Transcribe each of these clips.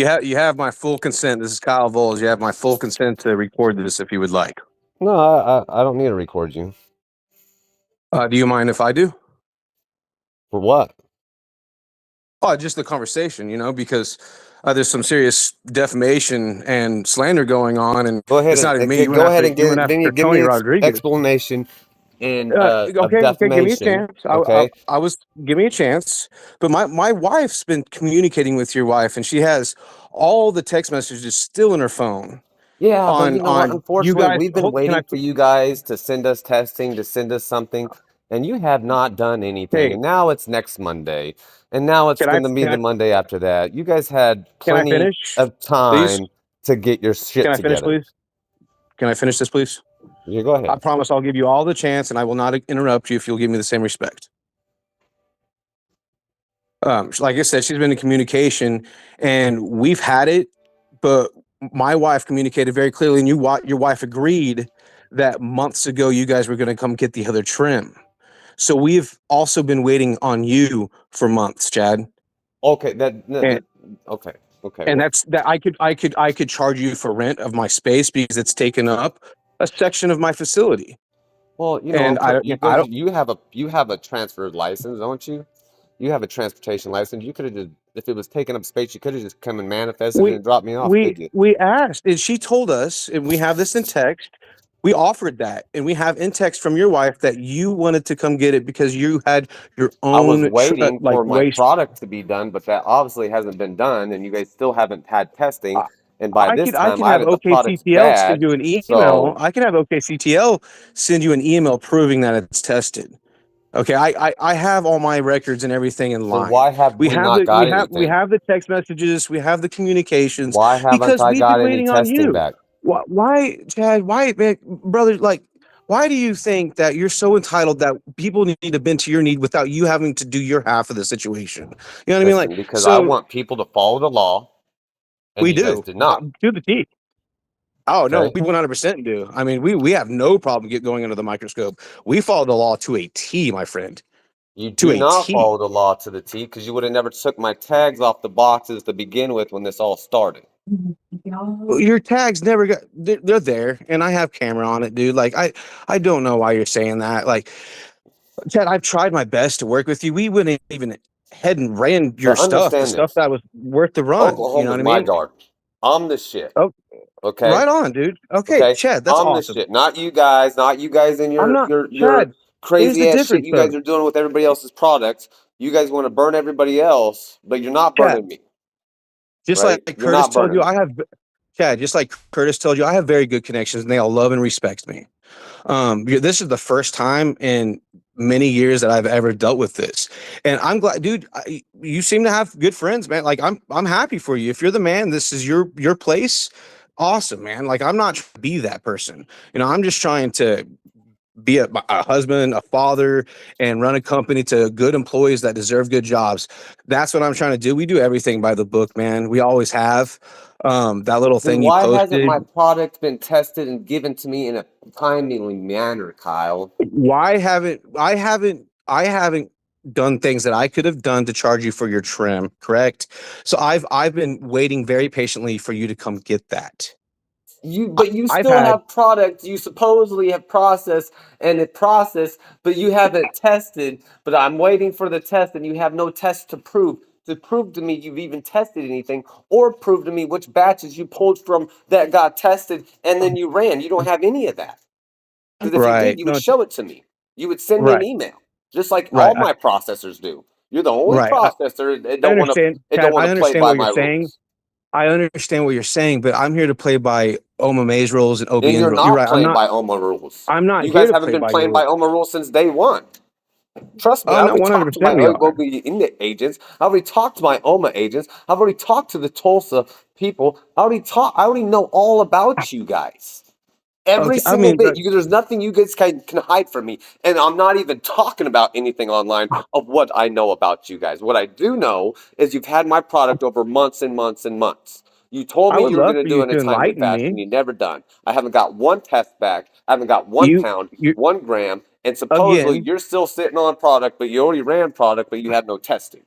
You have my full consent. This is Kyle Voles. You have my full consent to record this if you would like. No, I don't need to record you. Do you mind if I do? For what? Oh, just the conversation, because there's some serious defamation and slander going on, and Go ahead it's not and even me. You went go ahead after and you went after give me Tony an Rodriguez. explanation and of Okay, give me a defamation. chance. Okay. I was give me a chance, but my wife's been communicating with your wife, and she has all the text messages still in her phone. Yeah, but you know what? On you Unfortunately, guys, we've been can I? waiting for you guys to send us testing, to send us something, and you have not done anything. Hey, And now it's next Monday, and now it's can I? going to be Can I? the Monday after that. You guys had Can I plenty finish, of please? time to get your Can shit I finish, together. please? Can I finish this, please? You go I ahead. promise I'll give you all the chance, and I will not interrupt you if you'll give me the same respect. Like I said, she's been in communication, and we've had it, but my wife communicated very clearly, and your wife agreed that months ago you guys were going to come get the other trim. So we've also been waiting on you for months, Chad, Okay, and okay, okay. and Well, that's that I could charge you for rent of my space because it's taken up a section of my facility, you know, and you I guys, don't. you have a transferred license, don't you? You have a transportation license. You could have just, if it was taking up space, you could have just come and manifested it We and dropped me off, we could you? we asked, and she told us, and we have this in text. We offered that, and we have in text from your wife that you wanted to come get it because you had your I was own waiting like for my waste. product to be done, but that obviously hasn't been done, and you guys still haven't had testing. I, And by I this could I time, could have either the product's OKCTL send bad, you an email. so I can have OKCTL send you an email proving that it's tested. Okay, I have all my records and everything in line. why have We we have not the got we anything? have the text messages, we have the communications Why haven't because I we've been got any waiting on testing you. back? Why, Chad? Why, man, brother? Like, why do you think that you're so entitled that people need to bend to your need without you having to do your half of the situation? You know what I mean? Like, Listen, because I so want people to follow the law, and we you guys do did not. to the T. Oh no, Okay. we 100% do. I mean, we have no problem get going under the microscope. We follow the law to a T, my friend, You to do a not T. follow the law to the T because you would have never took my tags off the boxes to begin with when this all started. Your tags never got. They're there, and I have camera on it, dude. Like I don't know why you're saying that. Like, Chad, I've tried my best to work with you. We wouldn't even head and ran your But stuff, the understand stuff this. that was worth the run. You know Oklahoma's what I my mean? yard. I'm the shit. Oh, Okay? right on, dude. Okay, Okay? Chad, that's I'm the awesome. shit. Not you guys and I'm not your Chad. Here's the crazy ass shit difference, you guys though, are doing with everybody else's products. You guys want to burn everybody else, but you're not Chad. burning me, Just like right? You're Curtis not told burning you, me. I have Chad. Just like Curtis told you, I have very good connections, and they all love and respect me. This is the first time in many years that I've ever dealt with this, and I'm glad, dude. You seem to have good friends, man. Like I'm happy for you. If you're the man, this is your place. Awesome, man. Like I'm not trying to be that person. I'm just trying to be a husband, a father, and run a company to good employees that deserve good jobs. That's what I'm trying to do. We do everything by the book, man. We always have. That little Then thing you why hasn't posted. my product been tested and given to me in a timely manner, Kyle? Why haven't I haven't done things that I could have done to charge you for your trim, correct? So I've been waiting very patiently for you to come get that. But you I've still had have products you supposedly have processed and it processed, but you haven't tested. But I'm waiting for the test, and you have no test to prove to me you've even tested anything, or prove to me which batches you pulled from that got tested and then you ran. You don't have any of that. Because if you did, right, you would no, show it to me. You would send me an right, email, just like right, all my processors do. You're the only right. processor that I don't want to understand, it don't Chad. want I to play understand by what you're my saying. rules. I understand what you're saying, but I'm here to play by Oma Mays rules and And OBN's you're rules. You're not right. I'm playing not. by OMA rules. I'm not You here guys to haven't play been by your playing by rules. OMA rules since day one. Trust me, Oh I no, already talked to my 100% we are. OBE agents. I already talked to my OMA agents. I've already talked to the Tulsa people. I already know all about you guys. Every Okay, I single mean, bit. There's nothing you guys can hide from me. And I'm not even talking about anything online of what I know about you guys. What I do know is you've had my product over months and months and months. You told I me would you were love going to for do you it in a to timely enlighten fashion. me. You never done. I haven't got one test back. I haven't got one You, pound, you 1 gram. And supposedly again. you're still sitting on product, but you already ran product, but you have no testing.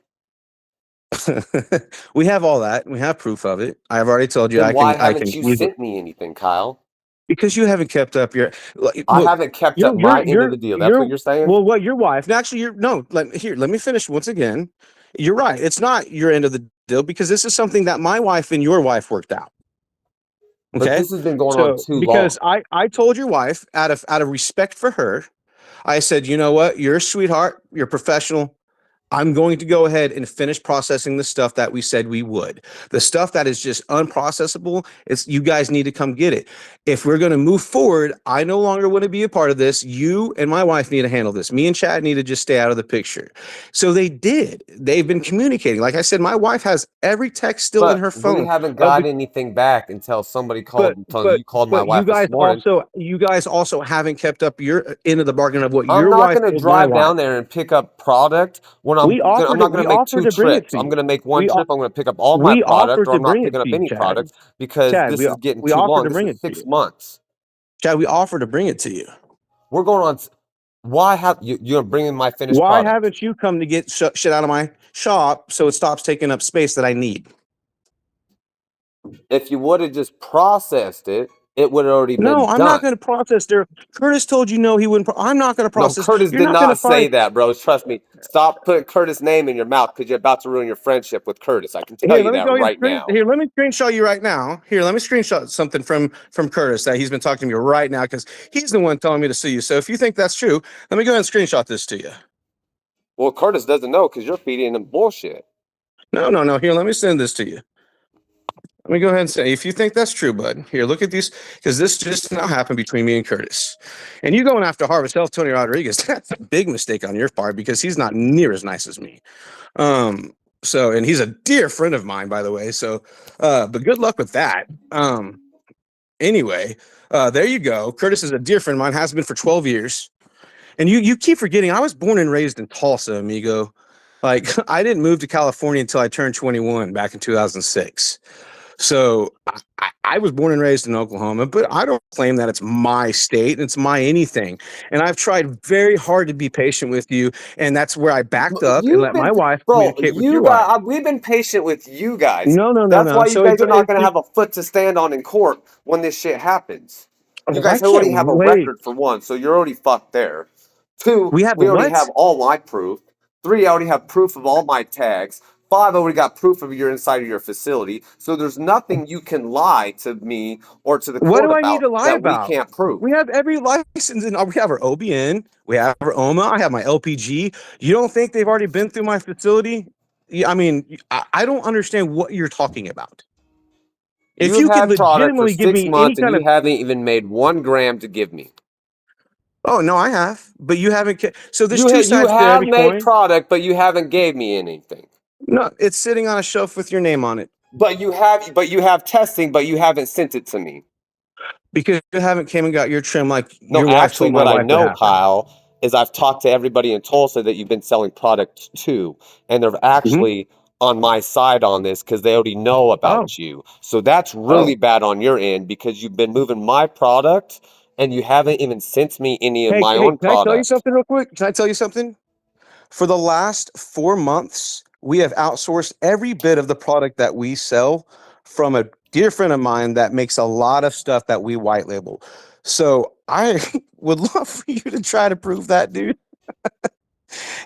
We have all that. We have proof of it. I've already told you Then why I haven't can you easily, sent me anything, Kyle? because you haven't kept up your I look, haven't kept up my end of the deal. That's what you're saying? well, what your wife, actually, you're no, let me finish once again. You're right. It's not your end of the deal because this is something that my wife and your wife worked out. But Okay. this has been going on So too because long. I told your wife out of respect for her, I said, you know what, you're a sweetheart, you're professional. I'm going to go ahead and finish processing the stuff that we said we would. The stuff that is just unprocessable, it's you guys need to come get it. If we're going to move forward, I no longer want to be a part of this. You and my wife need to handle this. Me and Chad need to just stay out of the picture. So they did. They've been communicating. Like I said, my wife has every text still in But her we phone haven't of got the anything back until somebody but called, until you called my you wife this guys morning. also haven't kept up your end of the bargain of what I'm your not wife going to told my drive wife. down there and pick up product when I'm not going to We make offered two to bring it trips. to I'm you. going to make one We trip. I'm going to pick up all my we product, offered or to I'm not bring it picking up to you, any Chad. product because Chad, this is getting we too offered long. to This bring is it to you. 6 months. Chad, we offered to bring it to you. We're going on. Why have you're bringing my finished Why product? haven't you come to get shit out of my shop so it stops taking up space that I need? If you would have just processed it, it would have already No, been I'm not done. going to process there. Curtis told you no, he wouldn't. I'm not going to No, process. Curtis You're did not going to not say find. that, bro. Trust me. Stop putting Curtis' name in your mouth because you're about to ruin your friendship with Curtis. I can tell Here, you let me that go ahead and right now. here. Let me screenshot you right now. Here, let me screenshot something from Curtis that he's been talking to me right now because he's the one telling me to sue you. So if you think that's true, let me go ahead and screenshot this to you. Well, Curtis doesn't know because you're feeding him bullshit. No. Here, let me send this to you. Let me go ahead and say, if you think that's true, bud, here, look at these, because this just now happened between me and Curtis. And you going after Harvest Health, Tony Rodriguez, that's a big mistake on your part because he's not near as nice as me. Um, so, and he's a dear friend of mine, by the way. So, but good luck with that. Anyway, there you go. Curtis is a dear friend of mine, has been for 12 years. And you keep forgetting, I was born and raised in Tulsa, amigo. Like, I didn't move to California until I turned 21 back in 2006. So I was born and raised in Oklahoma, but I don't claim that it's my state. It's my anything. And I've tried very hard to be patient with you. And that's where I backed up and You've let my been, wife bro. communicate with your wife. We've been patient with you guys. That's No. why you So guys are not going to have a foot to stand on in court when this shit happens. You oh, I guys can't already have a wait. record for one, so you're already fucked there. Two, We have a we already have what? all my proof. Three, I already have proof of all my tags. Five, I already got proof of you're inside of your facility. So there's nothing you can lie to me or to the What court do I need about to lie that we about? can't prove. We have every license and we have our OBN, we have our OMA, I have my LPG. You don't think they've already been through my facility? I mean, I don't understand what you're talking about. If You've you could had product for legitimately give six me any months and kind you of, haven't even made 1 gram to give me. oh no, I have, but you haven't. So there's two You sides to have every made coin. product, but you haven't gave me anything. No, it's sitting on a shelf with your name on it But you have testing, but you haven't sent it to me. because you haven't came and got your trim like No, your wife actually, told my what I wife would know, happen. Kyle, is I've talked to everybody in Tulsa that you've been selling product to, and they're Hmm. actually on my side on this because they already know Oh, about you. So that's really oh. bad on your end because you've been moving my product and you haven't even sent me any of my Hey, own can I tell you product. something real quick? Can I tell you something? For the last 4 months, we have outsourced every bit of the product that we sell from a dear friend of mine that makes a lot of stuff that we white label. So I would love for you to try to prove that, dude,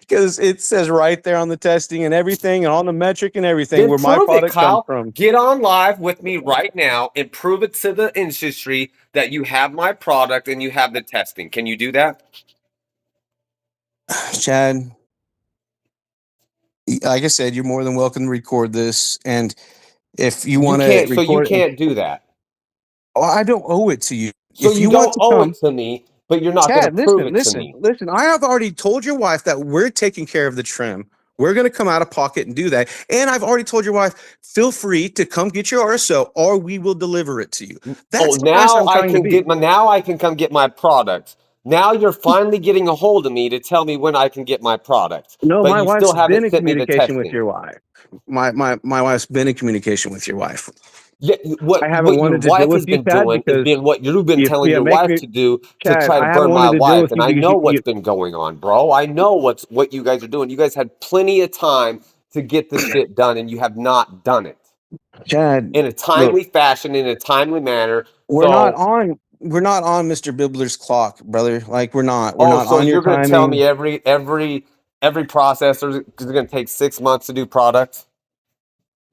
because it says right there on the testing and everything and on the metric and everything Then where my prove it, product comes Kyle. from. Get on live with me right now and prove it to the industry that you have my product and you have the testing. Can you do that? Chad, like I said, you're more than welcome to record this. And if you You want to can't, so you record it, can't do that. oh, I don't owe it to you. So If you you want don't to owe it come, to me, but you're not going to Chad, prove it to me. listen. I have already told your wife that we're taking care of the trim. We're going to come out of pocket and do that. And I've already told your wife, feel free to come get your RSO or we will deliver it to you. Oh, That's how nice I'm trying to be. now I can come get my product. Now you're finally getting a hold of me to tell me when I can get my product, No, but my you still wife's been haven't in sent me the communication with testing. your wife. My wife's been in communication with your wife. Yeah, I haven't what your wanted to deal wife with has you, been Chad, doing is because being what you've been you telling yeah, your make wife me to do to Chad, try to I haven't burn my wanted to deal wife. with And you I because know what's been going on, bro. I know what you guys are doing. You guys had plenty of time to get the shit done, and you have not done it Chad, in a look, timely fashion, in a timely manner. we're not So, on we're not on Mr. Bibler's clock, brother. Like we're oh, not so on your you're gonna tell timing. me every processor is gonna take 6 months to do product?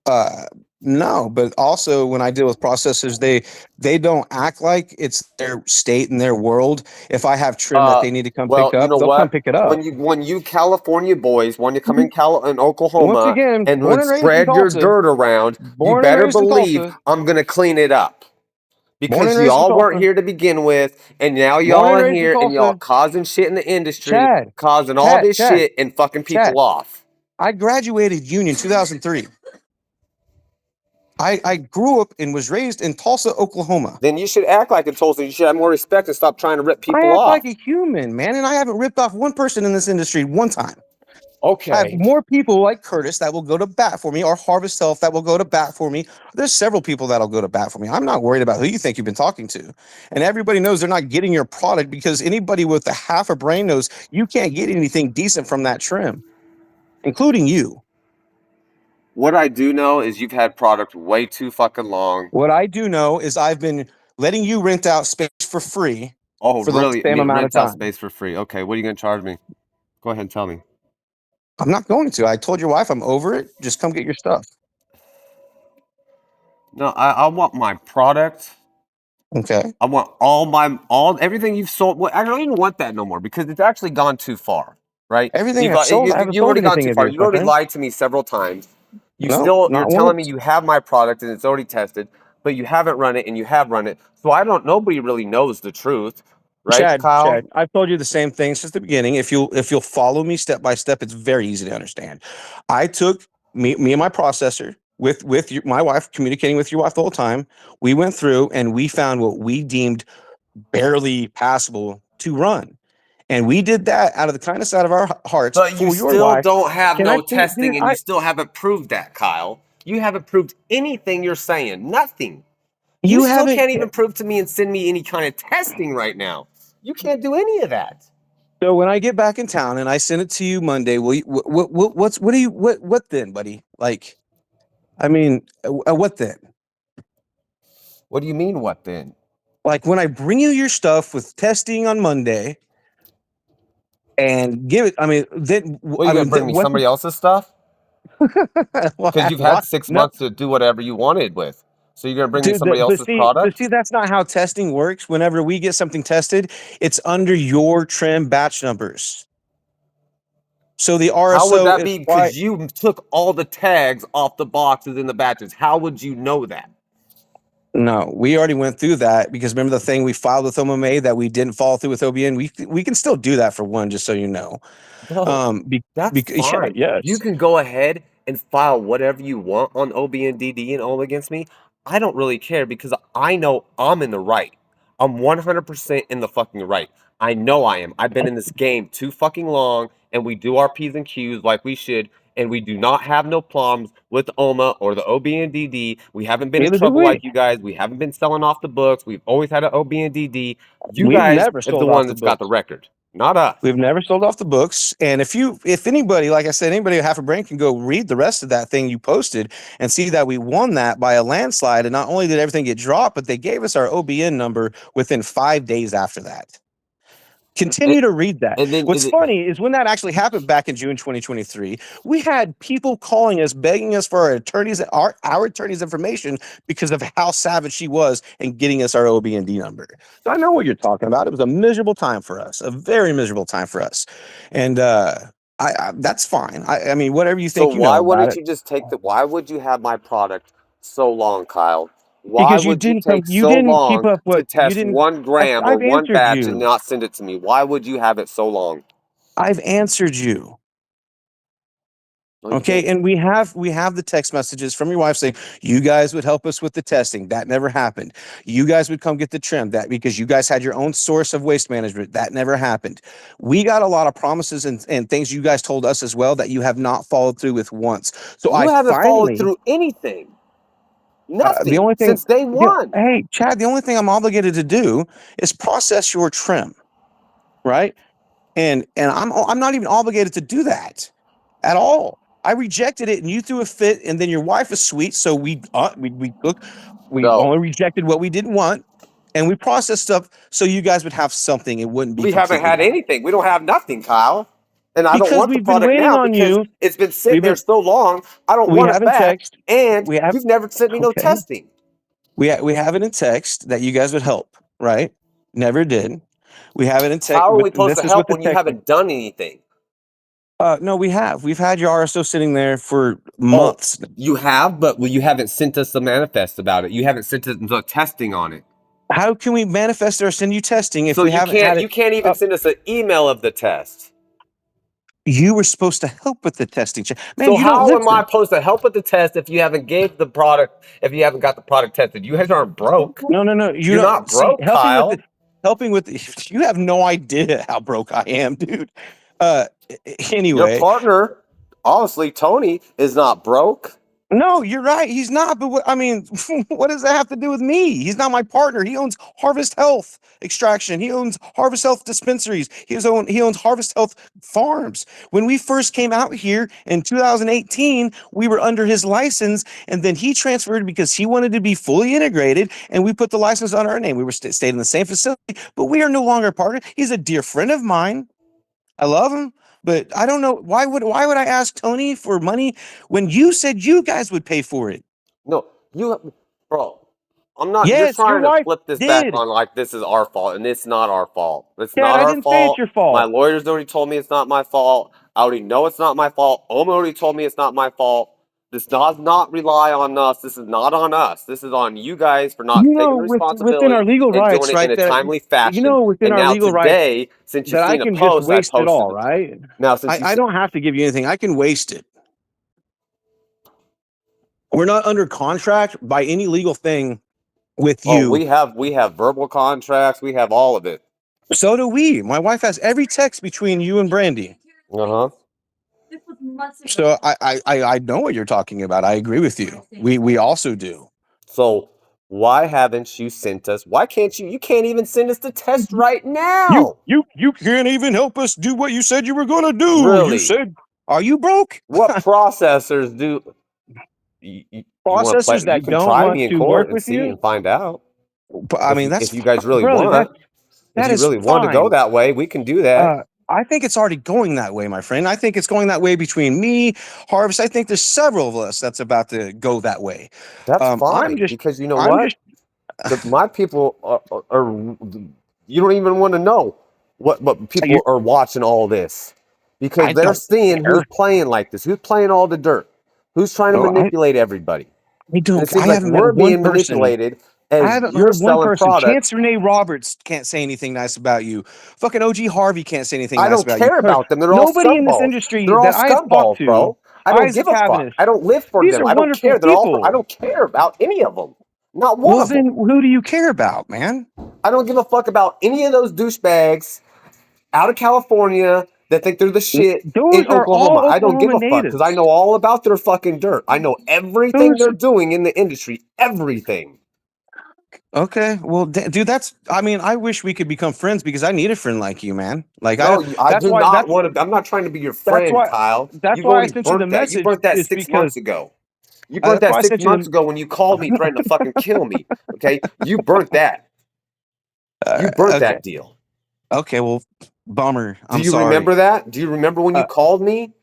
Uh, no, but also when I deal with processors, they don't act like it's their state and their world. If I have trim that Uh, they need to come well, pick you up, know they'll come what? pick it up. When you California boys, when you come Mhm. in Once Oklahoma again, and born would and raised in spread your Tulsa, dirt around, you born and better raised in believe Tulsa, I'm gonna clean it up. born Because and raised in y'all weren't Tulsa, here to begin with, and now born y'all and are raised in here and y'all Tulsa. causing shit in the industry, Chad, causing all Chad, this Chad, shit and fucking Chad. people off. I graduated Union 2003. I grew up and was raised in Tulsa, Oklahoma. Then you should act like a Tulsa. You should have more respect and stop trying to rip I people act like off. a human, man, and I haven't ripped off one person in this industry one time. I have Okay. more people like Curtis that will go to bat for me, or Harvest Health that will go to bat for me. There's several people that'll go to bat for me. I'm not worried about who you think you've been talking to. And everybody knows they're not getting your product because anybody with a half a brain knows you can't get anything decent from that trim, including you. What I do know is you've had product way too fucking long. What I do know is I've been letting you rent out space for free Oh, for the really? same amount of Rent out time. space for free. Okay, what are you gonna charge me? Go ahead and tell me. I'm not going to. I told your wife I'm over it. Just come get your stuff. No, I want my product. Okay. I want all everything you've sold. Well, I don't even want that no more because it's actually gone too far, right? Everything I've sold, I haven't You've sold already gone anything too of far. yours, You've my already friend. lied to me several times. No, You're not telling me once. you have my product and it's already tested, but you haven't run it and you have run it. So I don't. Nobody really knows the truth, right, Kyle? Chad, I've told you the same thing since the beginning. If you'll follow me step by step, it's very easy to understand. I took me and my processor with my wife, communicating with your wife the whole time. We went through and we found what we deemed barely passable to run. And we did that out of the kindness out of our hearts But you for your still wife. don't have Can I no please, dude? testing, and you still haven't proved that, Kyle. You haven't proved anything you're saying. Nothing. You You still haven't. can't even prove to me and send me any kind of testing right now. You can't do any of that. So when I get back in town and I send it to you Monday, will you, what do you, what then, buddy? Like, I mean, what then? What do you mean, what then? Like when I bring you your stuff with testing on Monday and give it, I mean, then, What, are you I going to mean, bring me what? somebody else's stuff? Because you've Why? had six No, months to do whatever you wanted with. So you're going to bring me dude, somebody else's but product? see, that's not how testing works. Whenever we get something tested, it's under your trim batch numbers. So the How would RSO that is be? why. Because you took all the tags off the boxes in the batches. How would you know that? No, we already went through that because remember the thing we filed with OMA that we didn't follow through with OBN. We can still do that for one, just so you know. Bro, that's Yeah, fine. You yes. can go ahead and file whatever you want on OBNDD and all against me. I don't really care because I know I'm in the right. I'm 100% in the fucking right. I know I am. I've been in this game too fucking long and we do our P's and Q's like we should. And we do not have no problems with OMA or the OBNDD. We haven't been in Neither do trouble we. like you guys. We haven't been selling off the books. We've always had an OBNDD. You We've guys never is the sold off one the that's got the books. record, not us. We've never sold off the books. And if anybody, like I said, anybody with half a brain can go read the rest of that thing you posted and see that we won that by a landslide. And not only did everything get dropped, but they gave us our OBN number within 5 days after that. And, Continue to read that. and then What's funny is when that actually happened back in June 2023, we had people calling us, begging us for our attorney's information because of how savage she was in getting us our OB&D number. So I know what you're talking about. It was a miserable time for us, a very miserable time for us, and that's fine. I mean, whatever you So think you know why about wouldn't it, you just take the why would you have my product so long, Kyle? Why because you would you didn't come, take you so didn't keep long up to what you test didn't. 1 gram or I've one answered batch and you. not send it to me? Why would you have it so long? I've answered you. No, you Okay, didn't. and we have the text messages from your wife saying you guys would help us with the testing. That never happened. You guys would come get the trim. That because you guys had your own source of waste management. That never happened. We got a lot of promises and things you guys told us as well that you have not followed through with once. So You I haven't followed finally through anything. the Nothing only thing since day one. hey Chad, the only thing I'm obligated to do is process your trim, right? And I'm not even obligated to do that at all. I rejected it, and you threw a fit, and then your wife is sweet, so we cook. We No, only rejected what we didn't want, and we processed stuff so you guys would have something. It wouldn't be we haven't completely had bad. anything. We don't have nothing, Kyle. And I don't Because want the we've been product waiting now on because you. it's been sitting We've there been so long. I don't we want it haven't back. text. And We have you've never sent me no okay. testing. We have it in text that you guys would help, right? Never did. We have it in text, How are but we supposed this to is what help the when you text. haven't done anything? No, we have. We've had your RSO sitting there for Oh, months. you have, but you haven't sent us the manifest about it. You haven't sent us the testing on it. How can we manifest or send you testing if So we haven't had you it can't even up? send us an email of the test. You were supposed to help with the testing. Man, So you don't how am I listen. supposed to help with the test if you haven't gave the product, if you haven't got the product tested? You guys aren't broke. No, no, no. You You're don't not see broke, Kyle. helping with you have no idea how broke I am, dude. Uh Your anyway, partner, honestly, Tony, is not broke. no, you're right. He's not. But I mean, what does that have to do with me? He's not my partner. He owns Harvest Health Extraction. He owns Harvest Health Dispensaries. He owns Harvest Health Farms. When we first came out here in 2018, we were under his license, and then he transferred because he wanted to be fully integrated, and we put the license on our name. We were stayed in the same facility, but we are no longer a partner. He's a dear friend of mine. I love him, but I don't know why would I ask Tony for money when you said you guys would pay for it? No, bro. I'm not. You're Yes, your trying to wife flip this back did. on like this is our fault, and it's not our fault. It's Dad, not I our didn't say it's fault. your My fault. lawyers already told me it's not my fault. I already know it's not my fault. Oma already told me it's not my fault. This does not rely on us. This is not on us. This is on you guys for not taking the Within our responsibility legal and doing rights, it in right? a That timely fashion. within And our now legal rights today, since you've that I seen a can just post, I waste it all, posted. right? Now since I don't have to give you anything. I can waste it. We're not under contract by any legal thing with oh, you. we have verbal contracts. We have all of it. So do we. My wife has every text between you and Brandy. Uh huh. So I know what you're talking about. I agree with you. We also do. So why haven't you sent us? Why can't you? You can't even send us the test right now. You can't even help us do what you said you were going to do. You Really? said, "Are you broke?" What processors do? You want to play? Processors You that can don't try want me in to court work and with see you. and find out. But I mean, If you guys really brother, want, if that you is really want to go fine. that way, we can do that. I think it's already going that way, my friend. I think it's going that way between me, Harvest. I think there's several of us that's about to go that way. That's I'm fine just, because you know I'm what? just. My people are you don't even want to know what You, people are watching all this because I they're don't seeing who's care. playing like this, who's playing all the dirt, who's trying to No, manipulate everybody. I And don't. it seems I like haven't met we're one being person. manipulated I as haven't you're heard one selling person. product. Chance Renee Roberts can't say anything nice about you. Fucking OG Harvey can't say anything I nice don't about you. care about them. They're all Nobody in this scumballs. industry They're all that I have talked scumballs, to, bro. I don't Isaac give a fuck. Cavendish, I don't live for these them. are I don't wonderful care. They're all. I people. don't care about any of them. Not one Well, of them. then who do you care about, man? I don't give a fuck about any of those douchebags out of California that think they're the shit in Those are Oklahoma. all I don't give Oklahoma a fuck because I natives. know all about their fucking dirt. I know everything Those they're doing in the industry. Everything. okay. Well, dude, that's. I mean, I wish we could become friends because I need a friend like you, man. Like I. No, I That's do why. not want to. I'm not trying to be your That's friend, why. Kyle. That's You've why I already sent you the burnt that. You message. burnt that Is six because months ago. You burnt that's why that I six sent you months the. ago when you called me threatening to fucking kill me. Okay, you burnt that. You burnt Okay. that deal. Okay. Well, bummer. Do I'm you sorry. remember that? Do you remember when you Uh, called me?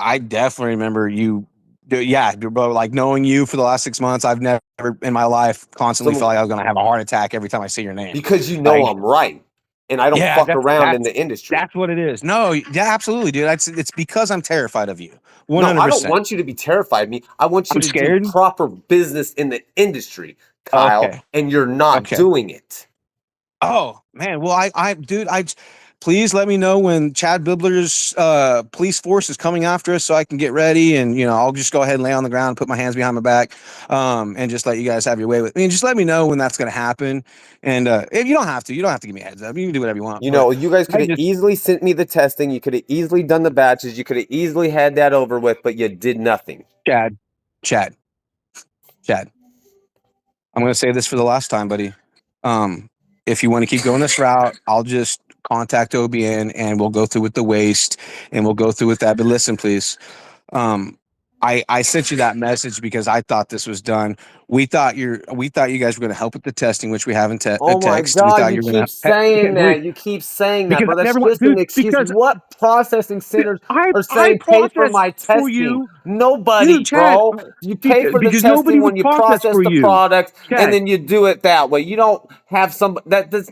I definitely remember you. Yeah, bro. Like knowing you for the last 6 months, I've never in my life constantly Some felt like I was gonna have a heart attack every time I say your name. because you know Like, I'm right, and I don't yeah, fuck around in the industry. that's what it is. No, yeah, absolutely, dude. It's because I'm terrified of you. One No, hundred I don't percent. want you to be terrified of me. I want you I'm to do scared. proper business in the industry, Kyle, Okay. and you're not Okay. doing it. Oh man, well dude, please let me know when Chad Bibler's police force is coming after us so I can get ready and I'll just go ahead and lay on the ground, put my hands behind my back, and just let you guys have your way with me. And just let me know when that's gonna happen. And if you don't have to, give me a heads up. You can do whatever you want. You But know, you guys could I have just easily sent me the testing. You could have easily done the batches. You could have easily had that over with, but you did nothing. Chad, Chad, Chad. I'm gonna say this for the last time, buddy. Um, if you want to keep going this route, I'll just contact OBN and we'll go through with the waste and we'll go through with that. But listen, please. Um, I sent you that message because I thought this was done. We thought you guys were going to help with the testing, which we haven't Oh my text. We God, thought you you were going keep to saying believe that. You keep saying that, because bro. I That's never want, just an dude. excuse. Because What processing centers are I saying pay for processed my for testing? you, dude, Nobody, Chad. bro. You pay for the Because nobody testing when would you process process for the you, product and Chad. then you do it that way. You don't have some that does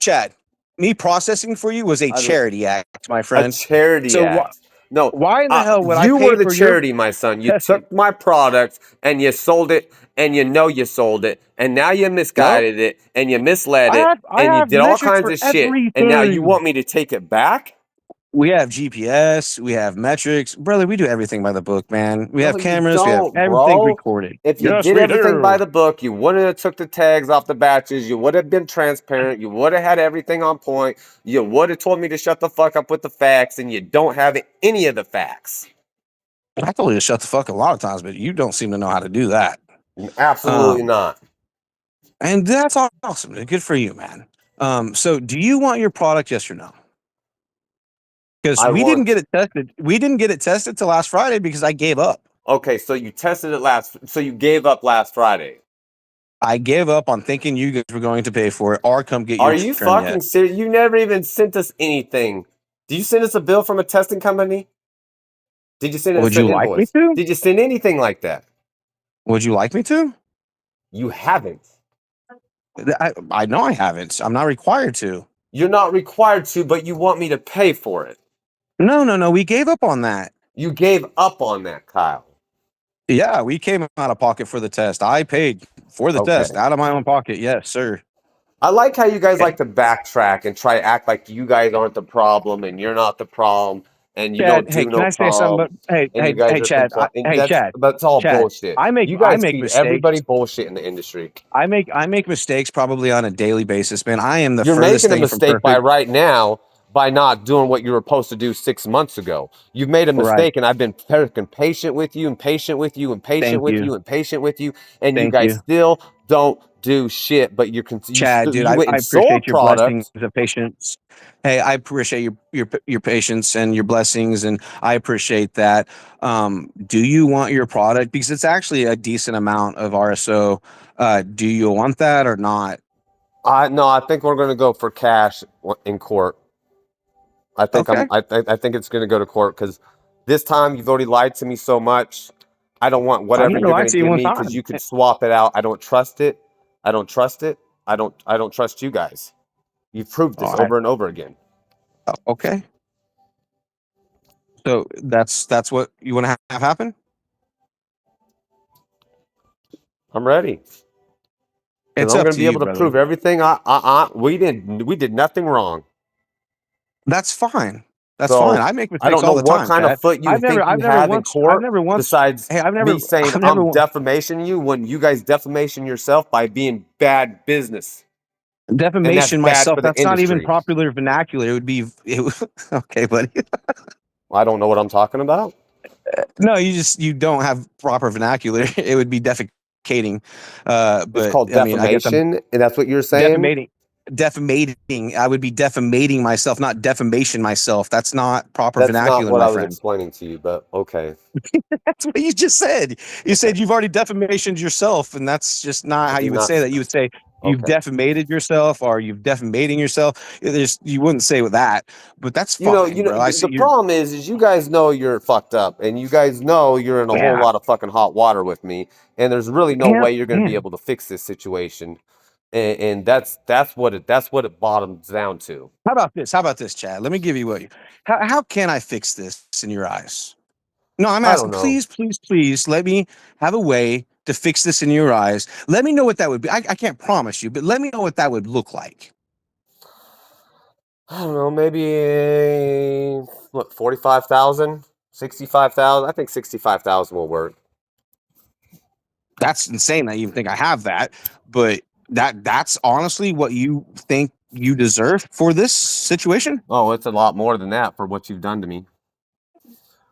Chad, me processing for you was a I don't charity act, my a friend. charity So act. No, why in the hell would I you pay were the for your charity, my son. You testing? took my product and you sold it, and you know you sold it, and now you No, misguided it, and you misled it, I and you have did all metrics kinds for of shit, and now you everything. want me to take it back? We have GPS, we have metrics, brother. We do everything by the book, man. We No, have you cameras, we have don't, everything bro. recorded. If you Yes, did we everything by do. the book, you wouldn't have took the tags off the batches. You would have been transparent. You would have had everything on point. You would have told me to shut the fuck up with the facts, and you don't have any of the facts. I told you to shut the fuck a lot of times, but you don't seem to know how to do that. Absolutely Um, not. and that's awesome. Good for you, man. So do you want your product? Yes or no? Because I we didn't want. get it tested. We didn't get it tested till last Friday because I gave up. Okay, so you tested it last. So you gave up last Friday. I gave up on thinking you guys were going to pay for it or come get Are your you turn yet. fucking serious? You never even sent us anything. Did you send us a bill from a testing company? Did you send Would us an you like me invoice? to? Did you send anything like that? Would you like me to? You haven't. I know I haven't. I'm not required to. You're not required to, but you want me to pay for it. No, no, no. We gave up on that. You gave up on that, Kyle. Yeah, we came out of pocket for the test. I paid for the test Okay. out of my own pocket. Yes, sir. I like how you guys Yeah. like to backtrack and try to act like you guys aren't the problem and you're not the problem and you Chad, don't hey, do can no I say something? But problems hey, and you guys are Chad, complaining. hey, Chad, That's all Chad. bullshit. You I guys make feed everybody mistakes. bullshit in the industry. I make mistakes probably on a daily basis, man. I am the You're furthest making a thing from mistake by perfect. right now by not doing what you were supposed to do 6 months ago. You've made a Right. mistake, and I've been freaking patient with you, and patient with you, and patient Thank with you. you, and patient with you, and you Thank guys you. still don't do shit. But Chad, dude, you went I and appreciate sold your blessings products. of patience. Hey, I appreciate your patience and your blessings, and I appreciate that. Do you want your product because it's actually a decent amount of RSO? Do you want that or not? I no, I think we're gonna go for cash in court. Okay, I think it's gonna go to court because this time you've already lied to me so much. I don't want I've whatever never you're lied gonna to you give one me because time. you could swap it out. I don't trust it. I don't trust it. I don't trust you guys. You've proved All this right, over and over again. okay. So that's what you want to have happen. I'm ready because It's I'm up gonna to be you, able to brother. prove everything. We did nothing wrong. That's fine. That's fine. So I make I mistakes don't all know the what time, kind of Chad. foot you think you have in I've court never once. besides Hey, me saying I've I'm never defamation you when you guys defamation yourself by being bad business. And that's defamation bad myself. for the That's not even industry. popular vernacular. It would be okay, buddy. I don't know what I'm talking about. No, you don't have proper vernacular. It would be defecating. It's But called I mean, I guess I'm defamation, and that's what you're saying. defamating. Defamating. I would be defamating myself, not defamation myself. That's not proper That's not vernacular, what my I was friend. explaining to you, but okay. That's what you just said. You Okay. said you've already defamationed yourself, and that's just not I how do you would not. say that. You would say you've Okay. defamated yourself or you've defamating yourself. You wouldn't say with that, but that's fine, bro. I see The you're. problem is you guys know you're fucked up, and you guys know you're in a whole Yeah, lot of fucking hot water with me, and there's really no yeah, way you're going to be yeah. able to fix this situation, and that's what it bottoms down to. How about this? How about this, Chad? Let me give you what. How can I fix this in your eyes? No, I'm I don't asking. know. Please, please, please. Let me have a way to fix this in your eyes. Let me know what that would be. I can't promise you, but let me know what that would look like. I don't know. Maybe what 45,000, 65,000. I think 65,000 will work. That's insane that you think I have that, but that's honestly what you think you deserve for this situation. Oh, it's a lot more than that for what you've done to me.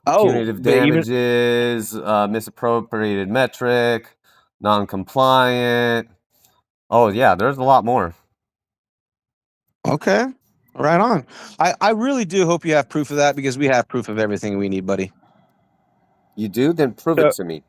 Oh, Punitive but even damages, misappropriated metric, non-compliant. Oh yeah, there's a lot more. Okay. Right on. I really do hope you have proof of that because we have proof of everything we need, buddy. You do? Then prove it So, to me.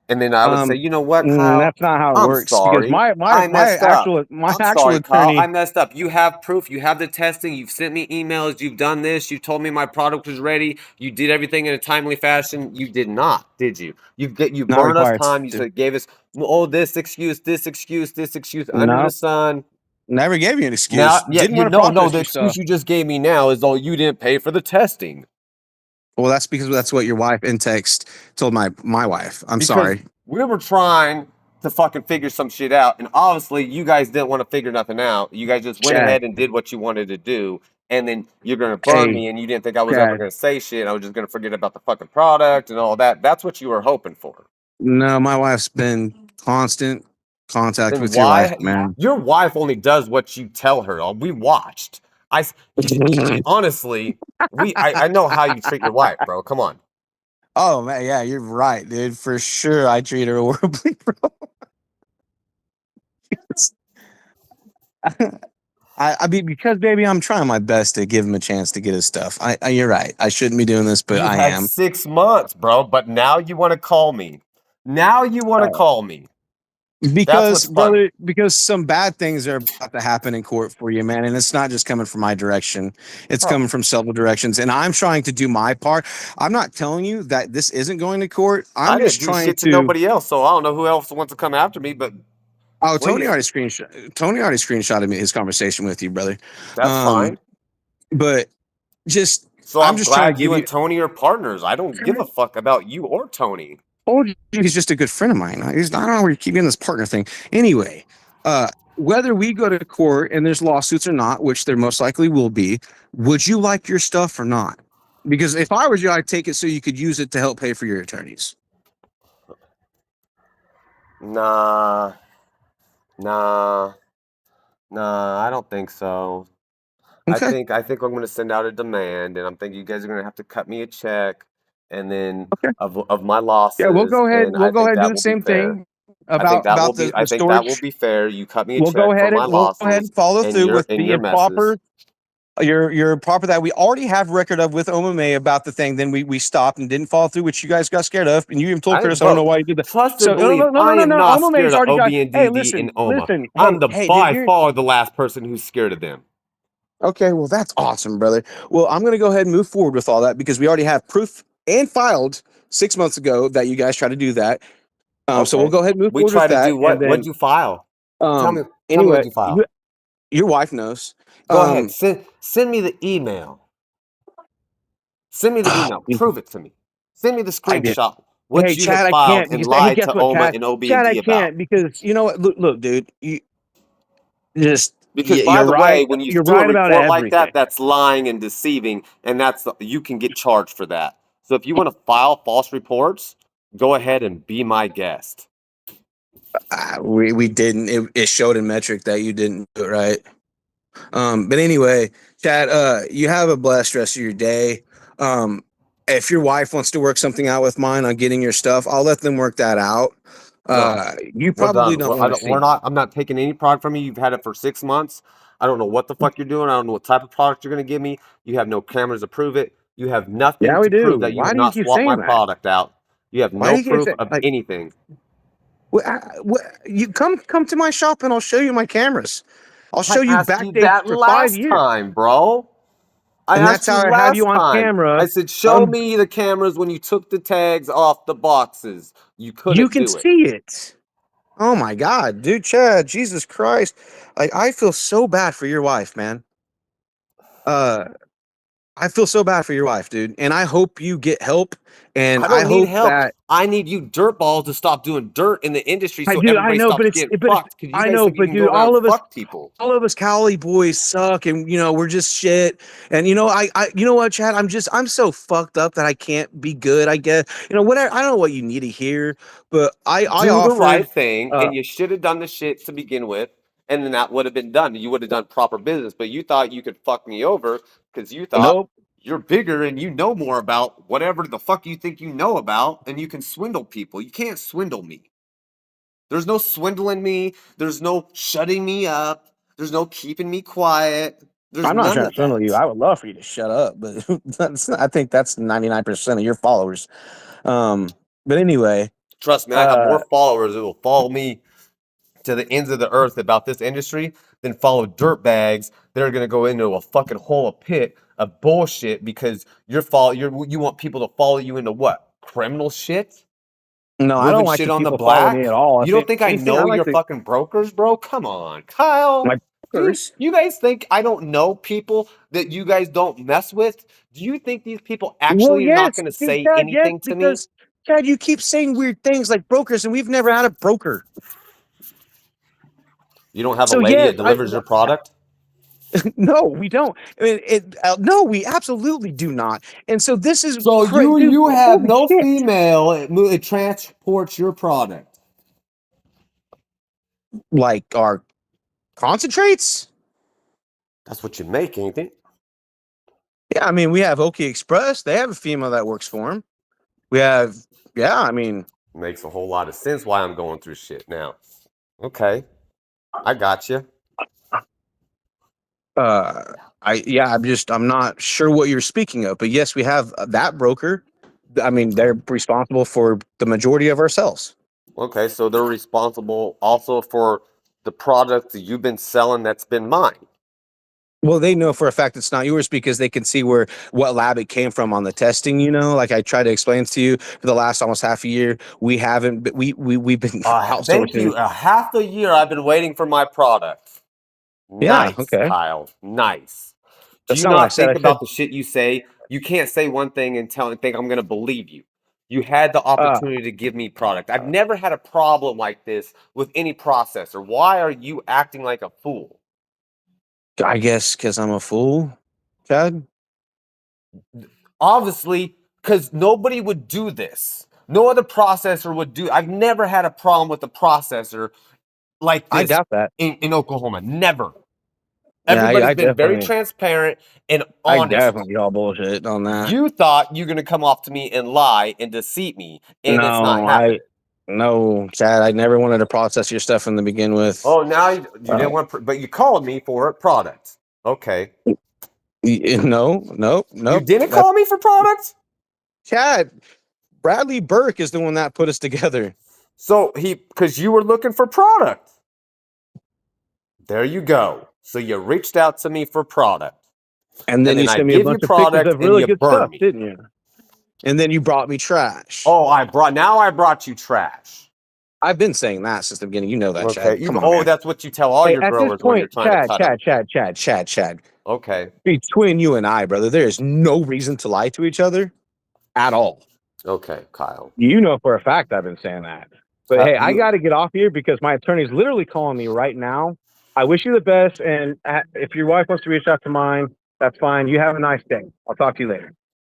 And then I would say, you know what, Kyle? that's not how it I'm works because sorry. I my messed up. my I'm actual sorry, Kyle. I attorney. messed up. You have proof. You have the testing. You've sent me emails. You've done this. You told me my product was ready. You did everything in a timely fashion. You did not, did you? You Not burned us required time. You to. said gave us this excuse, this excuse, this excuse under the No, sun. never gave you an Now, excuse. yeah, Didn't you want to know, no, process the your excuse stuff. you just gave me now is all you didn't pay for the testing. Well, that's because that's what your wife in text told my wife. I'm Because sorry, we were trying to fucking figure some shit out, and obviously you guys didn't want to figure nothing out. You guys just went Chad. ahead and did what you wanted to do, and then you're gonna burn Hey, me, and you didn't think I was ever Chad. gonna say shit. I was just gonna forget about the fucking product and all that. That's what you were hoping for. No, my wife's been constant contact Then with your wife, why? man. Your wife only does what you tell her. We watched. Honestly, I know how you treat your wife, bro. Come on. Oh man, yeah, you're right, dude. For sure, I treat her horribly, bro. I mean, because baby, I'm trying my best to give him a chance to get his stuff. You're right. I shouldn't be doing this, but You've I had am. 6 months, bro, but now you want to call me. Now you want to Uh, call me. That's because, what's funny. brother, because some bad things are about to happen in court for you, man, and it's not just coming from my direction. It's Oh, coming from several directions, and I'm trying to do my part. I'm not telling you that this isn't going to court. I'm I didn't just do trying shit to to. nobody else, so I don't know who else wants to come after me, but Oh, please, Tony already screenshotted me his conversation with you, brother. that's Um, fine. but just So I'm I'm just trying to glad give you you. and Tony are partners. I don't give a fuck about you or Tony. Told you he's just a good friend of mine. I don't know where you keep getting this partner thing. Anyway, whether we go to court and there's lawsuits or not, which there most likely will be, would you like your stuff or not? Because if I was you, I'd take it so you could use it to help pay for your attorneys. Nah, nah, nah, I don't think so. Okay. I think I'm gonna send out a demand, and I'm thinking you guys are gonna have to cut me a check, and then Okay. of my Yeah, we'll losses, go ahead. and We'll I go think ahead and do that the will be same fair. thing about I the think that will storage. be fair. You cut me a We'll go check for ahead my and losses follow through with and the your messes. proper your proper that we already have record of with OMA about the thing. Then we stopped and didn't follow through, which you guys got scared of, and you even told I didn't, Curtis, I don't know bro. why you did that. Trust So and believe, I am no. not OMA's scared of already got. Hey, OBNDD and OMA. listen. I'm the Hey, dude, by you're far the last person who's scared of them. okay. Well, that's awesome, brother. Well, I'm gonna go ahead and move forward with all that because we already have proof and filed 6 months ago that you guys tried to do that. So we'll Okay. go ahead and move We forward try with to that, do and what? What'd then you file? Tell me anyway, what'd you file. your wife knows. Go ahead. Um, Send me the email. Send me the email. Prove it to me. Send me the I did. screenshot. What Hey, you have Chad, I filed can't and because hey, lied guess to what, OMA Chad? and Chad, I OBND about. can't because you know what? Look, dude, Because by you're the right. way, when you You're do a right about report like everything. that, that's lying and deceiving, and you can get charged for that. So if you want to file false reports, go ahead and be my guest. We didn't. It showed in metric that you didn't do it right. But anyway, Chad, you have a blessed rest of your day. Um, if your wife wants to work something out with mine on getting your stuff, I'll let them work that out. No, You we're probably done. don't want to We're see. not. I'm not taking any product from you. You've had it for 6 months. I don't know what the fuck you're doing. I don't know what type of product you're gonna give me. You have no cameras to prove it. You have nothing Yeah, we to do. prove that you Why have do you not keep swapped my saying that? product out. You have Why do no you keep proof saying of like? anything. You come to my shop and I'll show you my cameras. I'll I show you asked you backdates that for 5 last years, time, bro. I and that's asked how you I have you last on time. camera. I said, show me the cameras when you took the tags off the boxes. You You couldn't can do it. see it. Oh my God, dude, Chad, Jesus Christ! Like I feel so bad for your wife, man. Uh, I feel so bad for your wife, dude, and I hope you get help. And I I don't need hope help. that I need you dirtballs to stop doing dirt in the industry so I everybody know, stops getting fucked. Because you I guys know, think you but can go dude, around and fuck people. all of us Cali boys suck, and we're just shit. And you know what, Chad? I'm so fucked up that I can't be good. I guess whatever. I don't know what you need to hear, but I Do the offered. right thing, Uh, and you should have done the shit to begin with, and then that would have been done. You would have done proper business, but you thought you could fuck me over because you thought nope. you're bigger and you know more about whatever the fuck you think you know about, and you can swindle people. You can't swindle me. There's no swindling me. There's no shutting me up. There's no keeping me quiet. There's I'm not none trying to of funnel you. that. I would love for you to shut up, but I think that's 99% of your followers. Um, but anyway, Trust me, I have uh, more followers that will follow me to the ends of the earth about this industry than follow dirtbags that are going to go into a fucking hole, a pit of bullshit because you want people to follow you into what? Criminal shit? no, I don't Moving like shit the on the people following me black? at all. You If don't think I anything, I know like your the fucking brokers, bro? Come on, Kyle. my Do brokers. you guys think I don't know people that you guys don't mess with? Do you think these people Well, actually are not yes, going to dude, say Chad, yes, anything to me? because Chad, you keep saying weird things like brokers, and we've never had a broker. You don't have a So lady yes, that delivers your product? no, we don't. I mean, no, we absolutely do not. And so this is So crazy, dude. you have Holy no shit! female it transports your product. Like our concentrates. That's what you make, ain't it? Yeah, I mean, we have OK Express. They have a female that works for them. We have, yeah, I mean, Makes a whole lot of sense why I'm going through shit now. Okay, I got you. uh, I'm not sure what you're speaking of, but yes, we have that broker. I mean, they're responsible for the majority of our sales. Okay, so they're responsible also for the product that you've been selling that's been mine. Well, they know for a fact it's not yours because they can see what lab it came from on the testing. Like I tried to explain to you for the last almost half a year, we haven't. We've been Thank outsourcing. you. A half a year I've been waiting for my product. Yeah, Nice, okay. Kyle. Nice. Do That's you not what I not said. think I about said, the shit you say? You can't say one thing and think I'm going to believe you. You had the uh, opportunity to give me product. I've never had a problem like this with any processor. Why are you acting like a fool? I guess because I'm a fool, Chad. Obviously, because nobody would do this. No other processor would do. I've never had a problem with a processor like I this doubt that. in Oklahoma. Never. Yeah, Everybody's been very transparent and I honest. definitely all bullshit on that. You thought you're gonna come off to me and lie and deceive me, and it's not No, happening. no, Chad. I never wanted to process your stuff in the begin with. Oh, now you Uh, didn't want, but you called me for a product. Okay, no, no, you nope. didn't That's call me for product. Chad. Bradley Burke is the one that put us together. So because you were looking for product. There you go. So you reached out to me for product, And and then you then I sent me a give you bunch of pictures product of and really you good burn stuff, me. didn't you? And then you brought me trash. Oh, I brought you trash. I've been saying that since the beginning. You know that, Okay, Chad. Come on, man. that's what you tell all Hey, your at this growers when you're point, trying to cut them. Chad. Okay, Between you and I, brother, there is no reason to lie to each other at all. okay, Kyle. You know for a fact I've been saying that. But hey, I You got to get off here because my attorney's literally calling me right now. I wish you the best. And if your wife wants to reach out to mine, that's fine. You have a nice day. I'll talk to you later.